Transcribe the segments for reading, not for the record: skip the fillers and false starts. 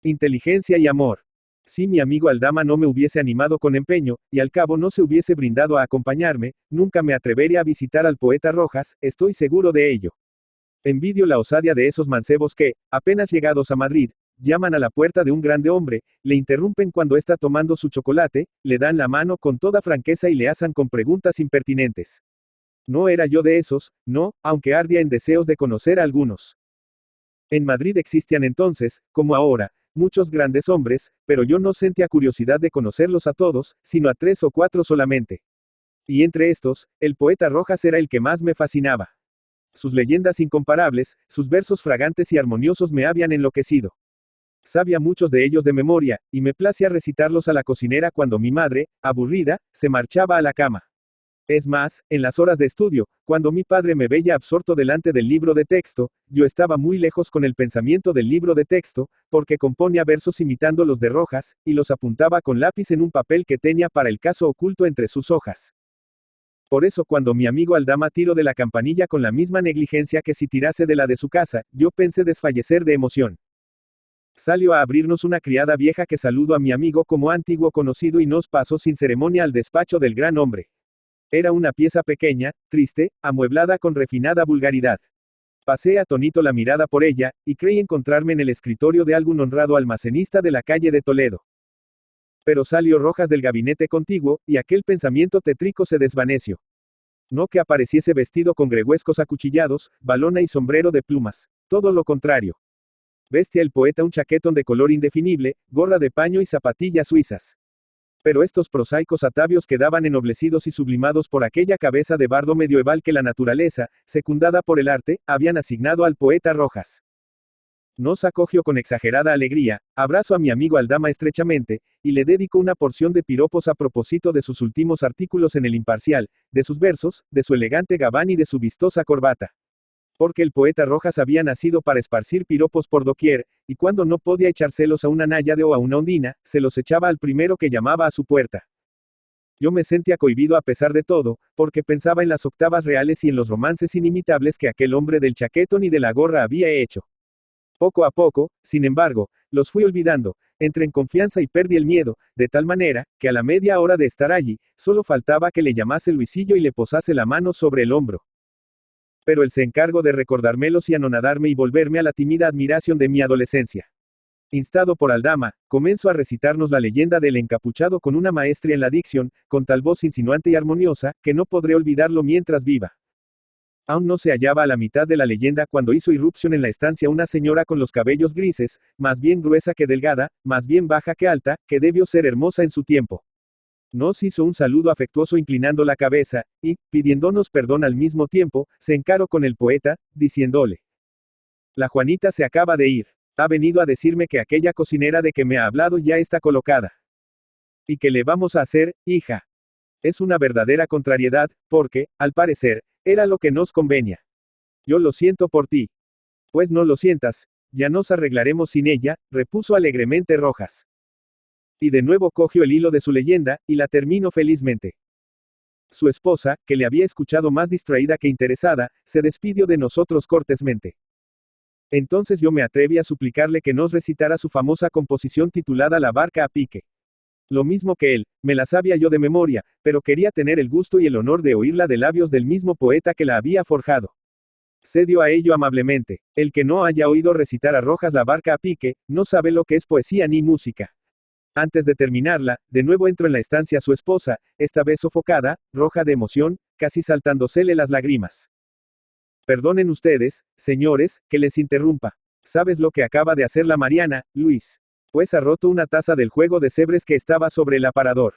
Inteligencia y amor. Si mi amigo Aldama no me hubiese animado con empeño, y al cabo no se hubiese brindado a acompañarme, nunca me atrevería a visitar al poeta Rojas, estoy seguro de ello. Envidio la osadía de esos mancebos que, apenas llegados a Madrid, llaman a la puerta de un grande hombre, le interrumpen cuando está tomando su chocolate, le dan la mano con toda franqueza y le asan con preguntas impertinentes. No era yo de esos, no, aunque ardía en deseos de conocer a algunos. En Madrid existían entonces, como ahora, muchos grandes hombres, pero yo no sentía curiosidad de conocerlos a todos, sino a 3 o 4 solamente. Y entre estos, el poeta Rojas era el que más me fascinaba. Sus leyendas incomparables, sus versos fragantes y armoniosos me habían enloquecido. Sabía muchos de ellos de memoria, y me placía recitarlos a la cocinera cuando mi madre, aburrida, se marchaba a la cama. Es más, en las horas de estudio, cuando mi padre me veía absorto delante del libro de texto, yo estaba muy lejos con el pensamiento del libro de texto, porque componía versos imitando los de Rojas, y los apuntaba con lápiz en un papel que tenía para el caso oculto entre sus hojas. Por eso cuando mi amigo Aldama tiró de la campanilla con la misma negligencia que si tirase de la de su casa, yo pensé desfallecer de emoción. Salió a abrirnos una criada vieja que saludó a mi amigo como antiguo conocido y nos pasó sin ceremonia al despacho del gran hombre. Era una pieza pequeña, triste, amueblada con refinada vulgaridad. Pasé atónito la mirada por ella, y creí encontrarme en el escritorio de algún honrado almacenista de la calle de Toledo. Pero salió Rojas del gabinete contiguo, y aquel pensamiento tétrico se desvaneció. No que apareciese vestido con gregüescos acuchillados, balona y sombrero de plumas. Todo lo contrario. Vestía el poeta un chaquetón de color indefinible, gorra de paño y zapatillas suizas. Pero estos prosaicos atavios quedaban ennoblecidos y sublimados por aquella cabeza de bardo medioeval que la naturaleza, secundada por el arte, habían asignado al poeta Rojas. Nos acogió con exagerada alegría, abrazo a mi amigo Aldama estrechamente, y le dedicó una porción de piropos a propósito de sus últimos artículos en el Imparcial, de sus versos, de su elegante gabán y de su vistosa corbata. Porque el poeta Rojas había nacido para esparcir piropos por doquier, y cuando no podía echárselos a una náyade o a una ondina, se los echaba al primero que llamaba a su puerta. Yo me sentía cohibido a pesar de todo, porque pensaba en las octavas reales y en los romances inimitables que aquel hombre del chaquetón y de la gorra había hecho. Poco a poco, sin embargo, los fui olvidando, entré en confianza y perdí el miedo, de tal manera, que a la media hora de estar allí, solo faltaba que le llamase Luisillo y le posase la mano sobre el hombro. Pero él se encargó de recordármelos y anonadarme y volverme a la tímida admiración de mi adolescencia. Instado por Aldama, comenzó a recitarnos la leyenda del encapuchado con una maestría en la dicción, con tal voz insinuante y armoniosa, que no podré olvidarlo mientras viva. Aún no se hallaba a la mitad de la leyenda cuando hizo irrupción en la estancia una señora con los cabellos grises, más bien gruesa que delgada, más bien baja que alta, que debió ser hermosa en su tiempo. Nos hizo un saludo afectuoso inclinando la cabeza, y, pidiéndonos perdón al mismo tiempo, se encaró con el poeta, diciéndole: La Juanita se acaba de ir. Ha venido a decirme que aquella cocinera de que me ha hablado ya está colocada. ¿Y qué le vamos a hacer, hija? Es una verdadera contrariedad, porque, al parecer, era lo que nos convenía. Yo lo siento por ti. Pues no lo sientas, ya nos arreglaremos sin ella, repuso alegremente Rojas. Y de nuevo cogió el hilo de su leyenda, y la terminó felizmente. Su esposa, que le había escuchado más distraída que interesada, se despidió de nosotros cortésmente. Entonces yo me atreví a suplicarle que nos recitara su famosa composición titulada La barca a pique. Lo mismo que él, me la sabía yo de memoria, pero quería tener el gusto y el honor de oírla de labios del mismo poeta que la había forjado. Cedió a ello amablemente. El que no haya oído recitar a Rojas La barca a pique, no sabe lo que es poesía ni música. Antes de terminarla, de nuevo entró en la estancia su esposa, esta vez sofocada, roja de emoción, casi saltándosele las lágrimas. Perdonen ustedes, señores, que les interrumpa. ¿Sabes lo que acaba de hacer la Mariana, Luis? Pues ha roto una taza del juego de cebres que estaba sobre el aparador.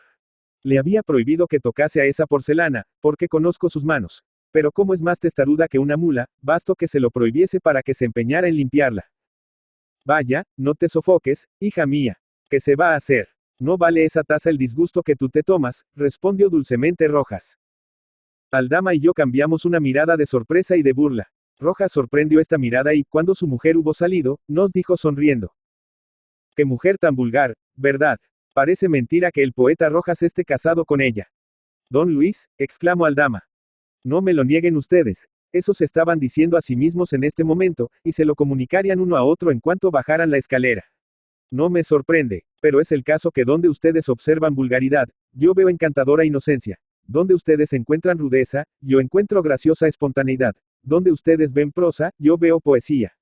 Le había prohibido que tocase a esa porcelana, porque conozco sus manos. Pero como es más testaruda que una mula, bastó que se lo prohibiese para que se empeñara en limpiarla. Vaya, no te sofoques, hija mía. ¿Qué se va a hacer? No vale esa taza el disgusto que tú te tomas, respondió dulcemente Rojas. Aldama y yo cambiamos una mirada de sorpresa y de burla. Rojas sorprendió esta mirada y, cuando su mujer hubo salido, nos dijo sonriendo: ¡Qué mujer tan vulgar, verdad! Parece mentira que el poeta Rojas esté casado con ella. Don Luis, exclamó Aldama. No me lo nieguen ustedes. Eso se estaban diciendo a sí mismos en este momento, y se lo comunicarían uno a otro en cuanto bajaran la escalera. No me sorprende, pero es el caso que donde ustedes observan vulgaridad, yo veo encantadora inocencia. Donde ustedes encuentran rudeza, yo encuentro graciosa espontaneidad. Donde ustedes ven prosa, yo veo poesía.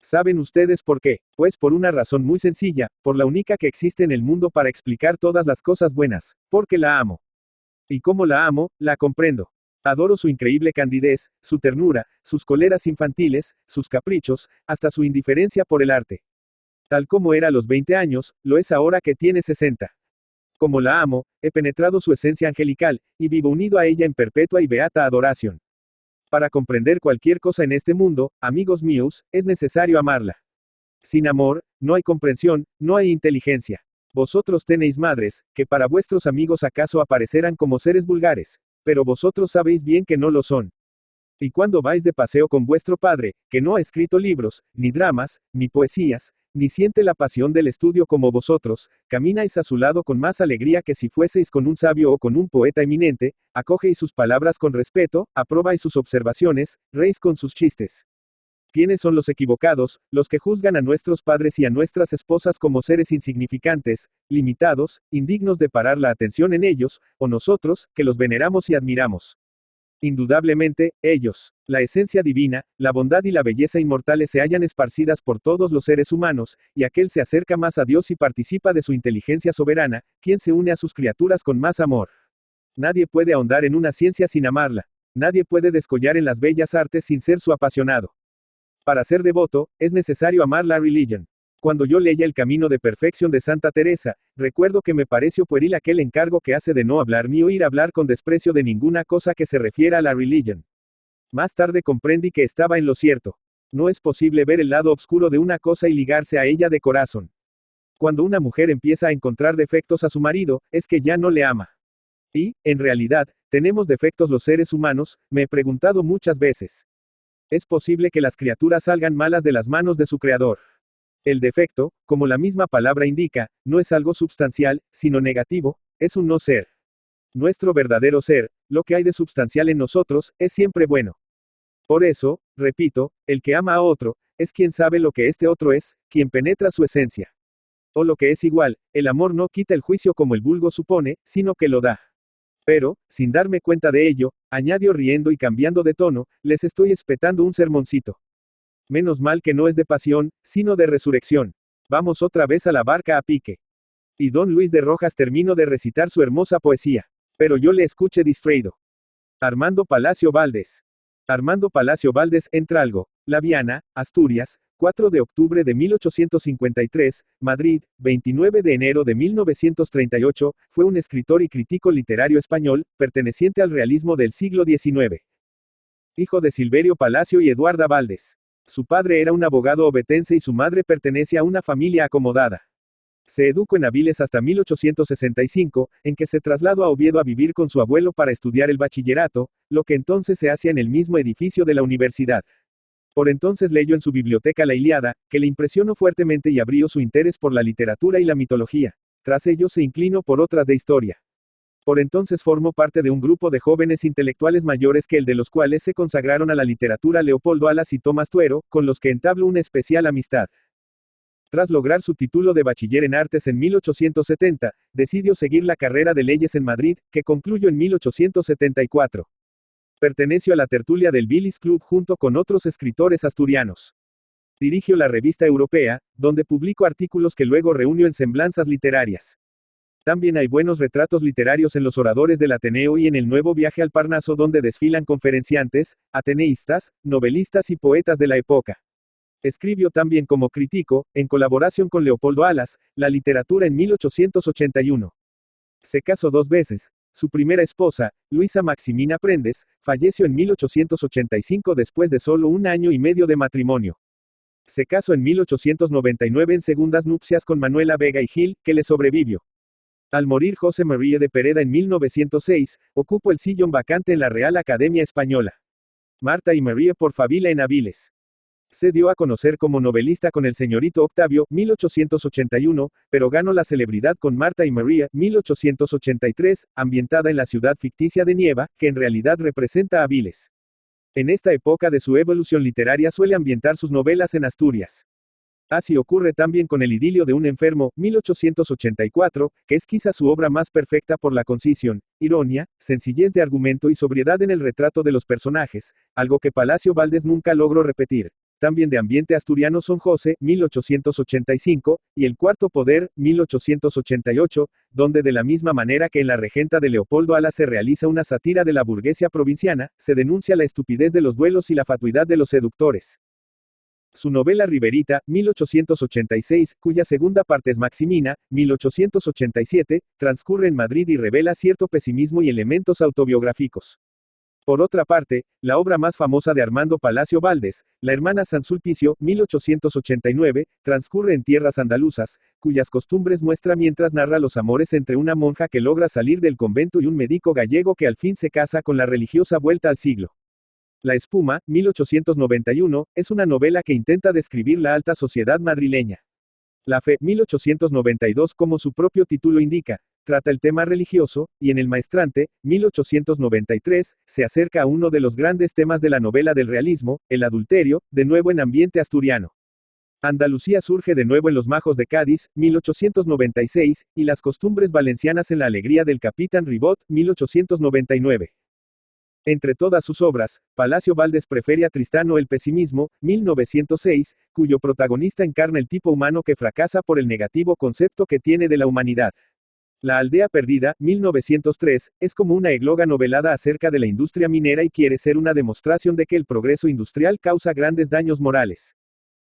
¿Saben ustedes por qué? Pues por una razón muy sencilla, por la única que existe en el mundo para explicar todas las cosas buenas, porque la amo. Y como la amo, la comprendo. Adoro su increíble candidez, su ternura, sus coleras infantiles, sus caprichos, hasta su indiferencia por el arte. Tal como era a los 20 años, lo es ahora que tiene 60. Como la amo, he penetrado su esencia angelical, y vivo unido a ella en perpetua y beata adoración. Para comprender cualquier cosa en este mundo, amigos míos, es necesario amarla. Sin amor, no hay comprensión, no hay inteligencia. Vosotros tenéis madres, que para vuestros amigos acaso aparecerán como seres vulgares, pero vosotros sabéis bien que no lo son. Y cuando vais de paseo con vuestro padre, que no ha escrito libros, ni dramas, ni poesías, ni siente la pasión del estudio como vosotros, camináis a su lado con más alegría que si fueseis con un sabio o con un poeta eminente, acogéis sus palabras con respeto, aprobáis sus observaciones, reís con sus chistes. ¿Quiénes son los equivocados, los que juzgan a nuestros padres y a nuestras esposas como seres insignificantes, limitados, indignos de parar la atención en ellos, o nosotros, que los veneramos y admiramos? Indudablemente, ellos. La esencia divina, la bondad y la belleza inmortales se hallan esparcidas por todos los seres humanos, y aquel se acerca más a Dios y participa de su inteligencia soberana, quien se une a sus criaturas con más amor. Nadie puede ahondar en una ciencia sin amarla. Nadie puede descollar en las bellas artes sin ser su apasionado. Para ser devoto, es necesario amar la religión. Cuando yo leía El Camino de Perfección de Santa Teresa, recuerdo que me pareció pueril aquel encargo que hace de no hablar ni oír hablar con desprecio de ninguna cosa que se refiera a la religión. Más tarde comprendí que estaba en lo cierto. No es posible ver el lado oscuro de una cosa y ligarse a ella de corazón. Cuando una mujer empieza a encontrar defectos a su marido, es que ya no le ama. Y, en realidad, ¿tenemos defectos los seres humanos? Me he preguntado muchas veces. Es posible que las criaturas salgan malas de las manos de su creador. El defecto, como la misma palabra indica, no es algo substancial, sino negativo, es un no ser. Nuestro verdadero ser, lo que hay de substancial en nosotros, es siempre bueno. Por eso, repito, el que ama a otro, es quien sabe lo que este otro es, quien penetra su esencia. O lo que es igual, el amor no quita el juicio como el vulgo supone, sino que lo da. Pero, sin darme cuenta de ello, añadió riendo y cambiando de tono, les estoy espetando un sermoncito. Menos mal que no es de pasión, sino de resurrección. Vamos otra vez a la barca a pique. Y don Luis de Rojas terminó de recitar su hermosa poesía. Pero yo le escuché distraído. Armando Palacio Valdés. Armando Palacio Valdés, Entralgo, La Viana, Asturias, 4 de octubre de 1853, Madrid, 29 de enero de 1938, fue un escritor y crítico literario español, perteneciente al realismo del siglo XIX. Hijo de Silverio Palacio y Eduarda Valdés. Su padre era un abogado ovetense y su madre pertenece a una familia acomodada. Se educó en Avilés hasta 1865, en que se trasladó a Oviedo a vivir con su abuelo para estudiar el bachillerato, lo que entonces se hacía en el mismo edificio de la universidad. Por entonces leyó en su biblioteca la Ilíada, que le impresionó fuertemente y abrió su interés por la literatura y la mitología. Tras ello se inclinó por otras de historia. Por entonces formó parte de un grupo de jóvenes intelectuales mayores que el de los cuales se consagraron a la literatura Leopoldo Alas y Tomás Tuero, con los que entabló una especial amistad. Tras lograr su título de bachiller en artes en 1870, decidió seguir la carrera de leyes en Madrid, que concluyó en 1874. Perteneció a la tertulia del Billis Club junto con otros escritores asturianos. Dirigió la revista Europea, donde publicó artículos que luego reunió en Semblanzas Literarias. También hay buenos retratos literarios en los oradores del Ateneo y en el Nuevo Viaje al Parnaso donde desfilan conferenciantes, ateneístas, novelistas y poetas de la época. Escribió también como crítico, en colaboración con Leopoldo Alas, la literatura en 1881. Se casó 2 veces. Su primera esposa, Luisa Maximina Prendes, falleció en 1885 después de solo 1 año y medio de matrimonio. Se casó en 1899 en segundas nupcias con Manuela Vega y Gil, que le sobrevivió. Al morir José María de Pereda en 1906, ocupó el sillón vacante en la Real Academia Española. Marta y María por Favila en Avilés. Se dio a conocer como novelista con El señorito Octavio, 1881, pero ganó la celebridad con Marta y María, 1883, ambientada en la ciudad ficticia de Nieva, que en realidad representa Avilés. En esta época de su evolución literaria suele ambientar sus novelas en Asturias. Así ocurre también con El idilio de un enfermo, 1884, que es quizá su obra más perfecta por la concisión, ironía, sencillez de argumento y sobriedad en el retrato de los personajes, algo que Palacio Valdés nunca logró repetir. También de ambiente asturiano son José, 1885, y El cuarto poder, 1888, donde de la misma manera que en La regenta de Leopoldo Alas se realiza una sátira de la burguesía provinciana, se denuncia la estupidez de los duelos y la fatuidad de los seductores. Su novela Riverita, 1886, cuya segunda parte es Maximina, 1887, transcurre en Madrid y revela cierto pesimismo y elementos autobiográficos. Por otra parte, la obra más famosa de Armando Palacio Valdés, La hermana San Sulpicio, 1889, transcurre en tierras andaluzas, cuyas costumbres muestra mientras narra los amores entre una monja que logra salir del convento y un médico gallego que al fin se casa con la religiosa vuelta al siglo. La espuma, 1891, es una novela que intenta describir la alta sociedad madrileña. La fe, 1892, como su propio título indica, trata el tema religioso, y en El maestrante, 1893, se acerca a uno de los grandes temas de la novela del realismo, el adulterio, de nuevo en ambiente asturiano. Andalucía surge de nuevo en Los majos de Cádiz, 1896, y las costumbres valencianas en La alegría del capitán Ribot, 1899. Entre todas sus obras, Palacio Valdés prefiere a Tristano el pesimismo, 1906, cuyo protagonista encarna el tipo humano que fracasa por el negativo concepto que tiene de la humanidad. La aldea perdida, 1903, es como una égloga novelada acerca de la industria minera y quiere ser una demostración de que el progreso industrial causa grandes daños morales.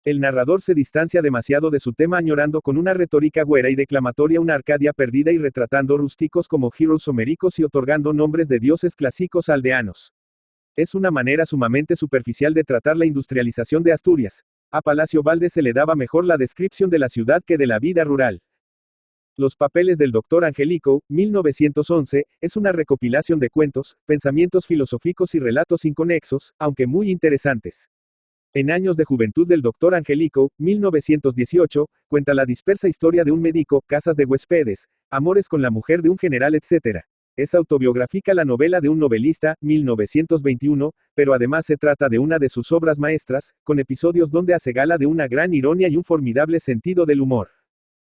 El narrador se distancia demasiado de su tema añorando con una retórica güera y declamatoria una Arcadia perdida y retratando rústicos como heroes homéricos y otorgando nombres de dioses clásicos aldeanos. Es una manera sumamente superficial de tratar la industrialización de Asturias. A Palacio Valdés se le daba mejor la descripción de la ciudad que de la vida rural. Los papeles del Dr. Angelico, 1911, es una recopilación de cuentos, pensamientos filosóficos y relatos inconexos, aunque muy interesantes. En Años de juventud del Dr. Angelico, 1918, cuenta la dispersa historia de un médico, casas de huéspedes, amores con la mujer de un general, etc. Es autobiográfica la novela de un novelista, 1921, pero además se trata de una de sus obras maestras, con episodios donde hace gala de una gran ironía y un formidable sentido del humor.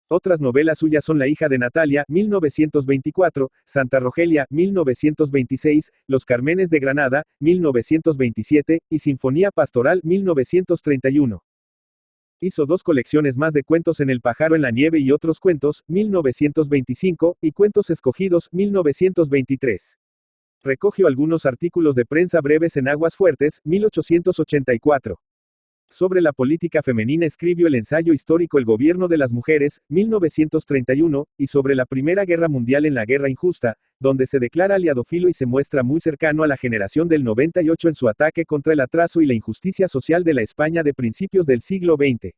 Otras novelas suyas son La hija de Natalia, 1924, Santa Rogelia, 1926, Los Cármenes de Granada, 1927, y Sinfonía Pastoral, 1931. Hizo dos colecciones más de cuentos en El pájaro en la nieve y otros cuentos, 1925, y Cuentos escogidos, 1923. Recogió algunos artículos de prensa breves en Aguas Fuertes, 1884. Sobre la política femenina escribió el ensayo histórico El gobierno de las mujeres, 1931, y sobre la Primera Guerra Mundial en La guerra injusta, donde se declara aliadófilo y se muestra muy cercano a la generación del 98 en su ataque contra el atraso y la injusticia social de la España de principios del siglo XX.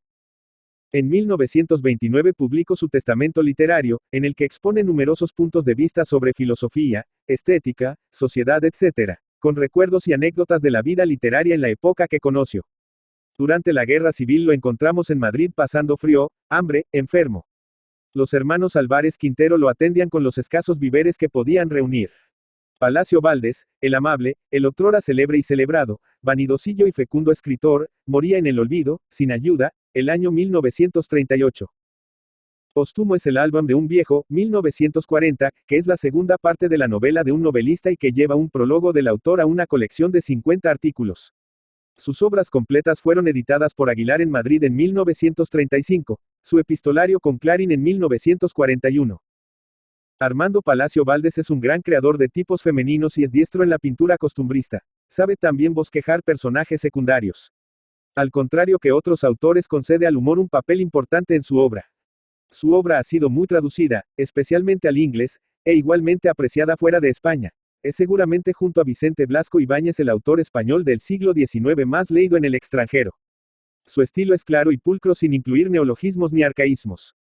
En 1929 publicó su testamento literario, en el que expone numerosos puntos de vista sobre filosofía, estética, sociedad, etc., con recuerdos y anécdotas de la vida literaria en la época que conoció. Durante la Guerra Civil lo encontramos en Madrid pasando frío, hambre, enfermo. Los hermanos Álvarez Quintero lo atendían con los escasos víveres que podían reunir. Palacio Valdés, el amable, el otrora célebre y celebrado, vanidosillo y fecundo escritor, moría en el olvido, sin ayuda, el año 1938. Póstumo es el álbum de un viejo, 1940, que es la segunda parte de la novela de un novelista y que lleva un prólogo del autor a una colección de 50 artículos. Sus obras completas fueron editadas por Aguilar en Madrid en 1935, su epistolario con Clarín en 1941. Armando Palacio Valdés es un gran creador de tipos femeninos y es diestro en la pintura costumbrista. Sabe también bosquejar personajes secundarios. Al contrario que otros autores, concede al humor un papel importante en su obra. Su obra ha sido muy traducida, especialmente al inglés, e igualmente apreciada fuera de España. Es seguramente junto a Vicente Blasco Ibáñez el autor español del siglo XIX más leído en el extranjero. Su estilo es claro y pulcro sin incluir neologismos ni arcaísmos.